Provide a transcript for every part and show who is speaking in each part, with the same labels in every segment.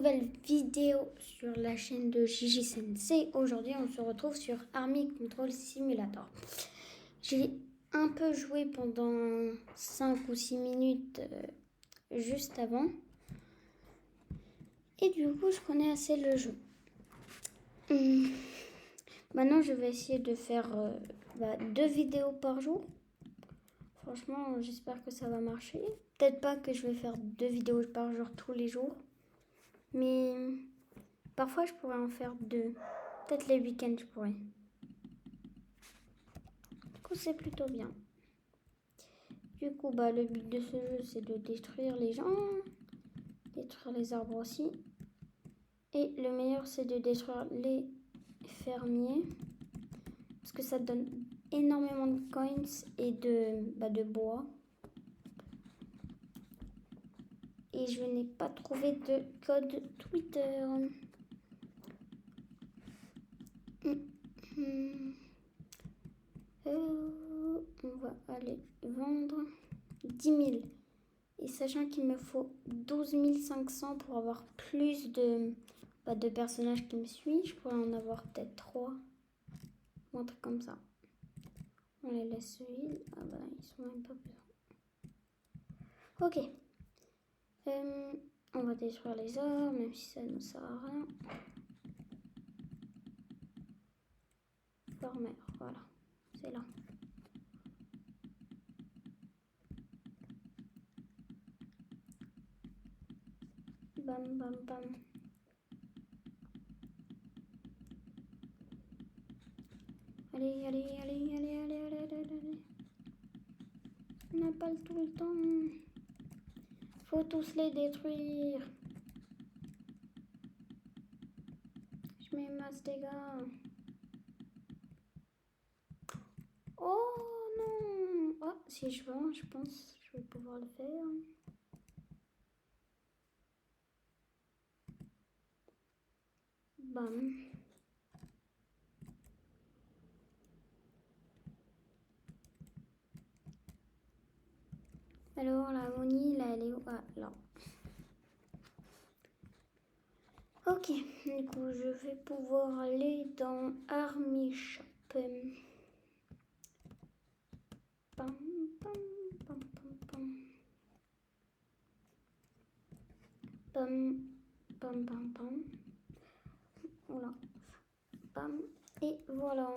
Speaker 1: nouvelle vidéo sur la chaîne de Gigi Sensei. Aujourd'hui, on se retrouve sur Army Control Simulator. J'ai un peu joué pendant 5 ou 6 minutes juste avant. Et du coup, je connais assez le jeu. Maintenant, je vais essayer de faire 2 vidéos par jour. Franchement, j'espère que ça va marcher. Peut-être pas que je vais faire 2 vidéos par jour tous les jours. Mais parfois, je pourrais en faire 2. Peut-être les week-ends, je pourrais. Du coup, c'est plutôt bien. Du coup, le but de ce jeu, c'est de détruire les gens. Détruire les arbres aussi. Et le meilleur, c'est de détruire les fermiers. Parce que ça donne énormément de coins et de bois. Et je n'ai pas trouvé de code Twitter. On va aller vendre 10 000. Et sachant qu'il me faut 12 500 pour avoir plus de personnages qui me suivent, je pourrais en avoir peut-être 3. Ou un truc comme ça. On les laisse vides. Ah bah ils sont même pas besoin. Ok. On va détruire les arbres, même si ça ne sert à rien. Farmer, voilà. C'est là. Bam, bam, bam. Allez, allez, allez, allez, allez, allez, allez, allez. On n'a pas tout le temps. Faut tous les détruire. Je mets masse dégâts. Oh non. Oh, si je veux, je pense que je vais pouvoir le faire. Bam. Alors, la Moni, là, elle est où? Ah, là. Ok, du coup, je vais pouvoir aller dans Army Shop. Pam, pam, pam, pam, pam. Pam, pam, pam, pam. Voilà. Pam. Et voilà.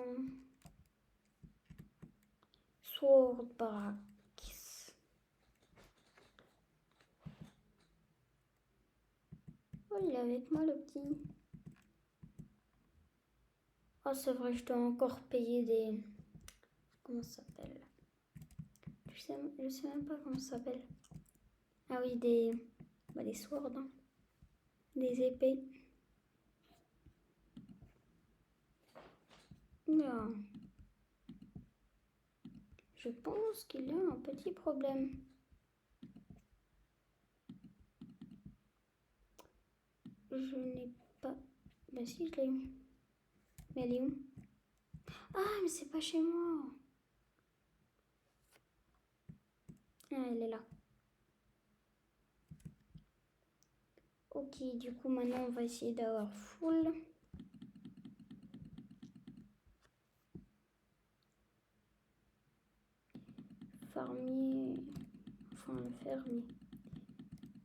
Speaker 1: Sword Barracks. Oh, il est avec moi, le petit. Oh, c'est vrai, je dois encore payer des... Comment ça s'appelle? Je sais même pas comment ça s'appelle. Ah oui, des swords. Hein. Des épées. Non. Je pense qu'il y a un petit problème. Je n'ai pas... Bah si, je l'ai eu. Mais elle est où? Ah, mais c'est pas chez moi. Ah, elle est là. Ok, du coup, maintenant, on va essayer d'avoir full. Fermier... Enfin, le fermier.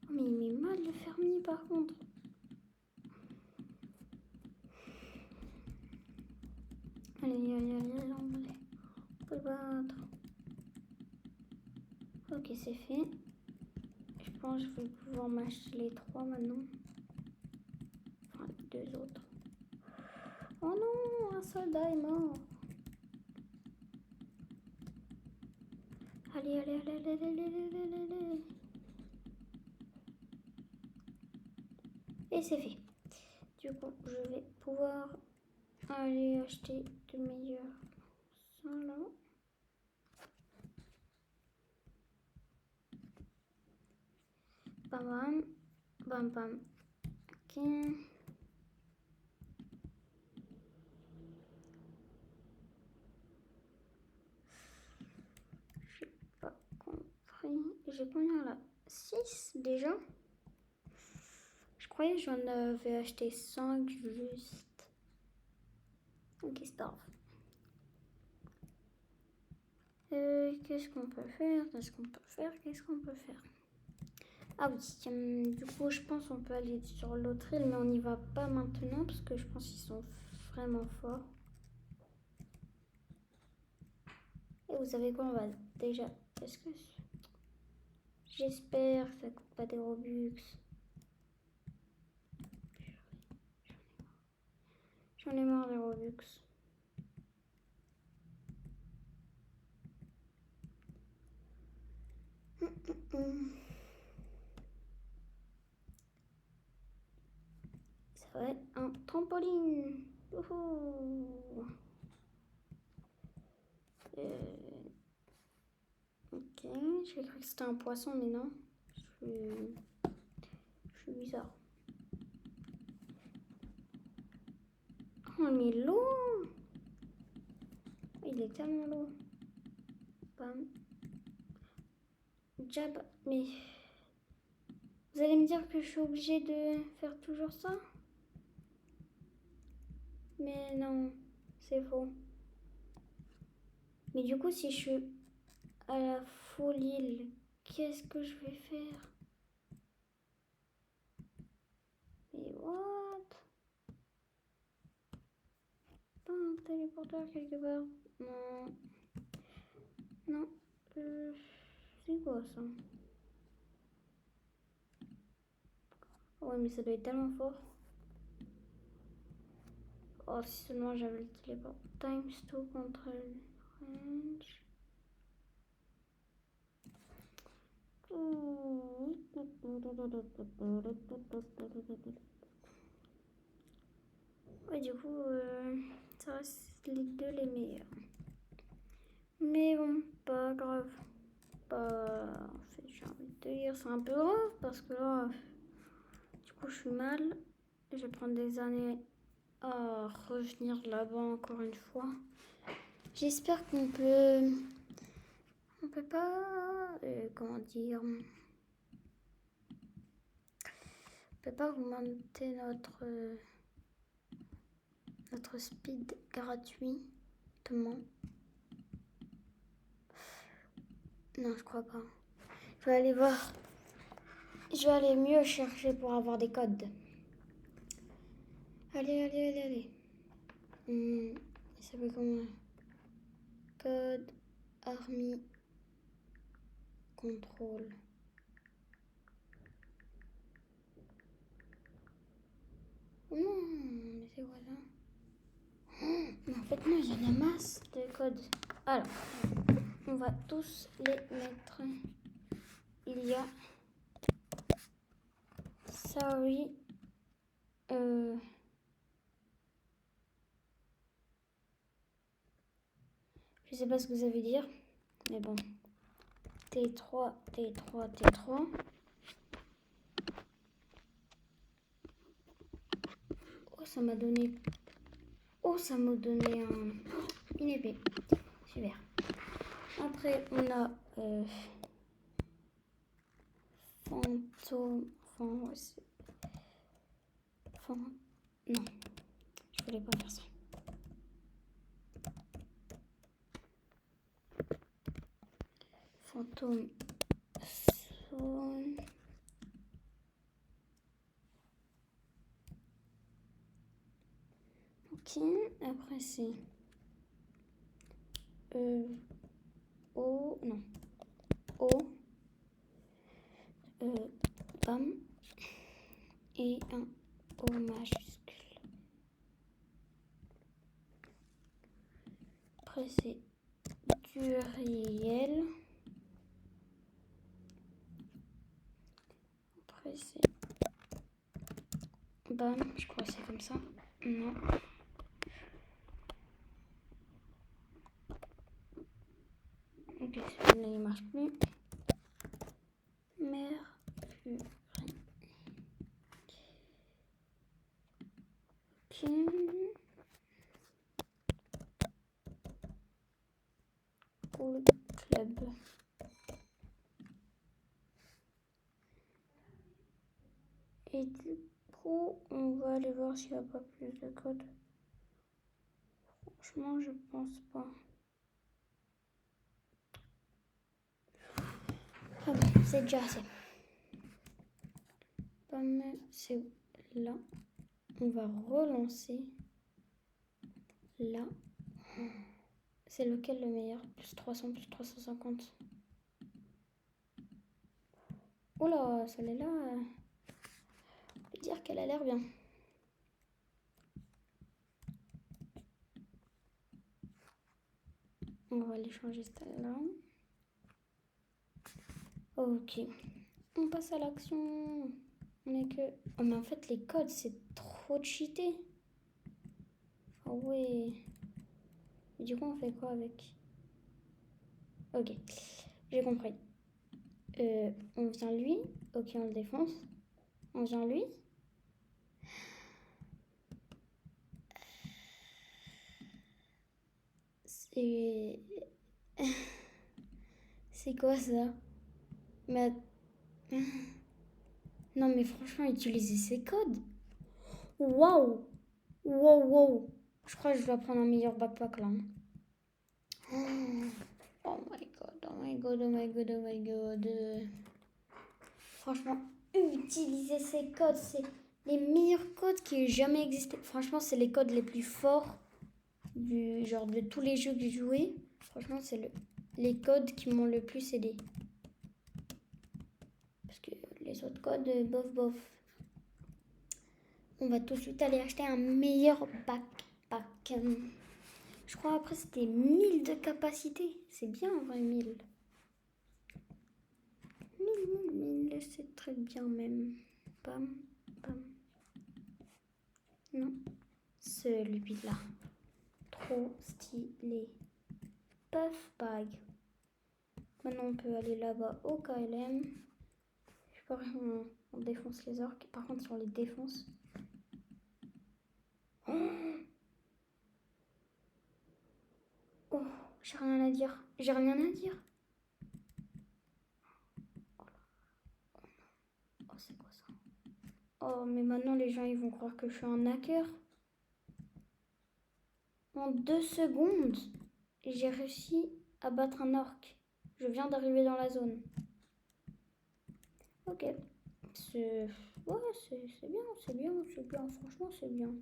Speaker 1: Oh, mais il met mal, le fermier, par contre. Allez, allez, allez, on peut le battre. Ok, c'est fait. Je pense que je vais pouvoir m'acheter les 3 maintenant. Enfin, les 2 autres. Oh non, un soldat est mort. Allez, allez, allez, allez, allez, allez, allez, allez. Et c'est fait. Du coup, je vais pouvoir aller acheter de meilleurs. Ça là. Bam bam. Bam bam. Ok. J'ai pas compris. J'ai combien là? 6 déjà? Je croyais que j'en avais acheté 5 juste. Ok, c'est pas grave. Qu'est-ce qu'on peut faire? Qu'est-ce qu'on peut faire? Ah oui, du coup, je pense qu'on peut aller sur l'autre île, mais on n'y va pas maintenant parce que je pense qu'ils sont vraiment forts. Et vous savez quoi, on va déjà... Est-ce que... J'espère que ça coûte pas des Robux. J'en ai marre des Robux. Ça va être un trampoline. Wouhou. Ok, j'ai cru que c'était un poisson, mais non. Je suis bizarre. Oh, mais l'eau! Il est tellement lourd. Bam. Jab, mais... Vous allez me dire que je suis obligée de faire toujours ça? Mais non, c'est faux. Mais du coup, si je suis à la full île, qu'est-ce que je vais faire? Mais what? Pas un téléporteur quelque part? Non. Non. C'est quoi ça? Ouais, mais ça doit être tellement fort. Oh, si seulement j'avais le téléport. Times 2 control range. Ouais, du coup, ça reste les deux les meilleurs. Mais bon, pas grave. Pas... En fait, j'ai envie de te dire, c'est un peu grave parce que là, du coup, je suis mal. Je vais prendre des années à revenir là-bas encore une fois. J'espère qu'on peut... On peut pas... comment dire... On peut pas augmenter notre speed gratuitement. Non, je crois pas. Je vais aller voir. Je vais aller mieux chercher pour avoir des codes. Allez. Ça s'appelle comment? Code Army Control. Oh non, mais c'est quoi ça? Mais en fait, non, il y en a masse de codes. Alors, on va tous les mettre. Il y a... Sorry. Je sais pas ce que ça veut dire. Mais bon. T3. Oh, ça m'a donné une épée. Super. Après, on a fantôme. Non, je voulais pas faire ça. Fantôme. Ok, après c'est O, non, O, bam, et un O majuscule. Après c'est Duriel. Après c'est bam, je crois que c'est comme ça. Non. Ok, celui-là il marche plus. Mercury. Ok. Pour le club. Et du coup, on va aller voir s'il n'y a pas plus de code. Franchement, je pense pas. Ah bon, c'est déjà assez. C'est là. On va relancer. Là. C'est lequel le meilleur? Plus 300, plus 350. Oula, celle-là, on peut dire qu'elle a l'air bien. On va aller changer celle-là. Ok. On passe à l'action. On est que... Oh, mais en fait, les codes, c'est trop cheaté. Ah ouais. Et du coup, on fait quoi avec? Ok. J'ai compris. On vient lui. Ok, on le défonce. On vient lui. C'est... C'est quoi ça? Mais... Non mais franchement, utiliser ces codes. Waouh! Wow, wow! Je crois que je dois prendre un meilleur backpack là. Oh my god, oh my god, oh my god, oh my god. Franchement, utiliser ces codes, c'est les meilleurs codes qui aient jamais existé. Franchement, c'est les codes les plus forts du genre de tous les jeux que j'ai joués. Franchement, c'est les codes qui m'ont le plus aidé. Parce que les autres codes, bof, bof. On va tout de suite aller acheter un meilleur backpack. Je crois après c'était 1000 de capacité. C'est bien en vrai 1000. 1000, c'est très bien même. Bam, bam. Non, celui-là. Trop stylé. Puff bag. Maintenant on peut aller là-bas au KLM. Je sais pas, on défonce les orques. Par contre si on les défonce... Oh, j'ai rien à dire. J'ai rien à dire. Oh, c'est quoi ça? Oh, mais maintenant les gens ils vont croire que je suis un hacker. En 2 secondes, j'ai réussi à battre un orc. Je viens d'arriver dans la zone. Ok. C'est... Ouais, c'est bien, c'est bien, c'est bien. Franchement, c'est bien.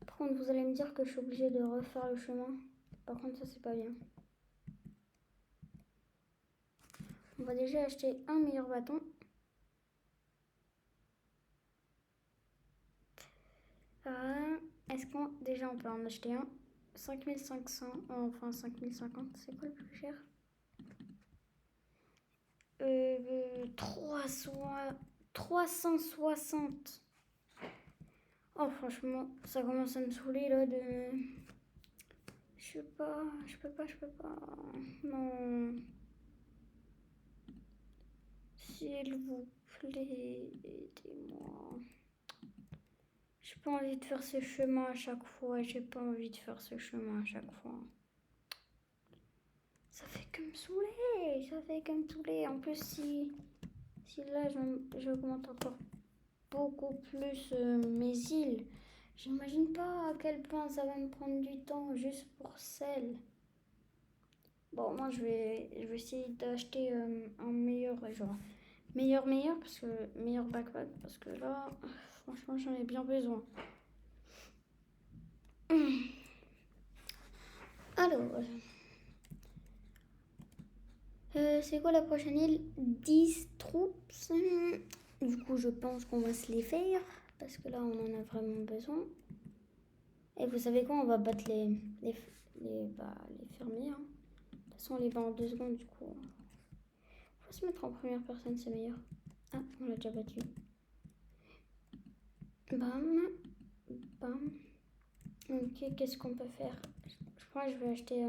Speaker 1: Par contre, vous allez me dire que je suis obligée de refaire le chemin. Par contre, ça, c'est pas bien. On va déjà acheter un meilleur bâton. Est-ce qu'on... Déjà, on peut en acheter un. 5500, enfin 5050, c'est quoi le plus cher? 360. Oh, franchement, ça commence à me saouler là de... Je peux pas. Non. S'il vous plaît, aidez-moi. J'ai pas envie de faire ce chemin à chaque fois. J'ai pas envie de faire ce chemin à chaque fois. Ça fait que me saouler. Ça fait que me saouler. En plus, si là, j'augmente encore beaucoup plus mes îles. J'imagine pas à quel point ça va me prendre du temps juste pour celle. Bon, moi je vais essayer d'acheter un meilleur, genre meilleur parce que meilleur backpack parce que là, franchement, j'en ai bien besoin. Alors, c'est quoi la prochaine île? 10 troupes. Du coup, je pense qu'on va se les faire parce que là, on en a vraiment besoin. Et vous savez quoi? On va battre les fermiers. Hein. De toute façon, on les bat en 2 secondes, du coup. Faut se mettre en première personne, c'est meilleur. Ah, on l'a déjà battu. Bam. Bam. Ok, qu'est-ce qu'on peut faire? Je crois que je vais acheter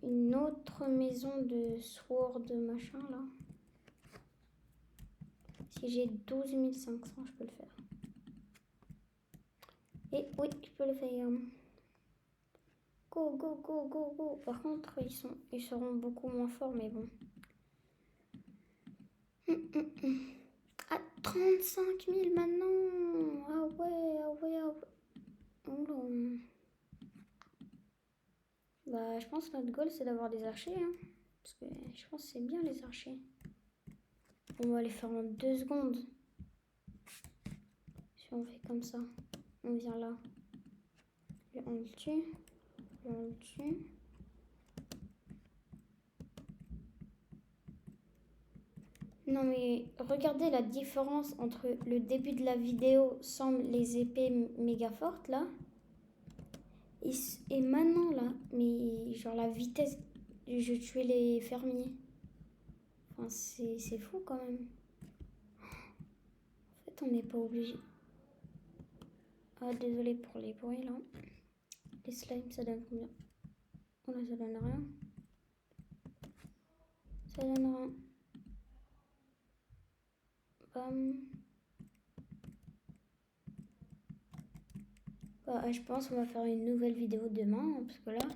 Speaker 1: une autre maison de sword machin là. Si j'ai 12 500, je peux le faire. Et oui, je peux le faire. Go, go, go, go, go. Par contre, ils seront beaucoup moins forts, mais bon. Ah, 35 000 maintenant. Ah ouais, ah ouais, ah ouais. Oh là. Bah, je pense que notre goal, c'est d'avoir des archers. Hein. Parce que je pense que c'est bien les archers. On va les faire en 2 secondes. Si on fait comme ça. On vient là. Et on le tue. Et on le tue. Non mais regardez la différence entre le début de la vidéo sans les épées méga fortes là. Et maintenant là. Mais genre la vitesse. Je tuais les fermiers. Enfin c'est fou quand même. En fait on n'est pas obligé. Ah désolé pour les bruits là. Les slimes ça donne combien? Oh là ça donne rien. Ça donne rien. Bam. Bah, je pense qu'on va faire une nouvelle vidéo demain. Hein, parce que là,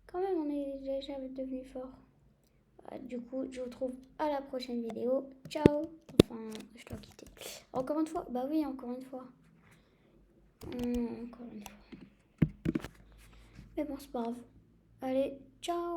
Speaker 1: quand même, on est déjà devenu fort. Bah, du coup, je vous retrouve à la prochaine vidéo. Ciao. Enfin, je dois quitter. Encore une fois. Bah oui, encore une fois. Encore une fois. Mais bon, c'est pas grave. Allez, ciao.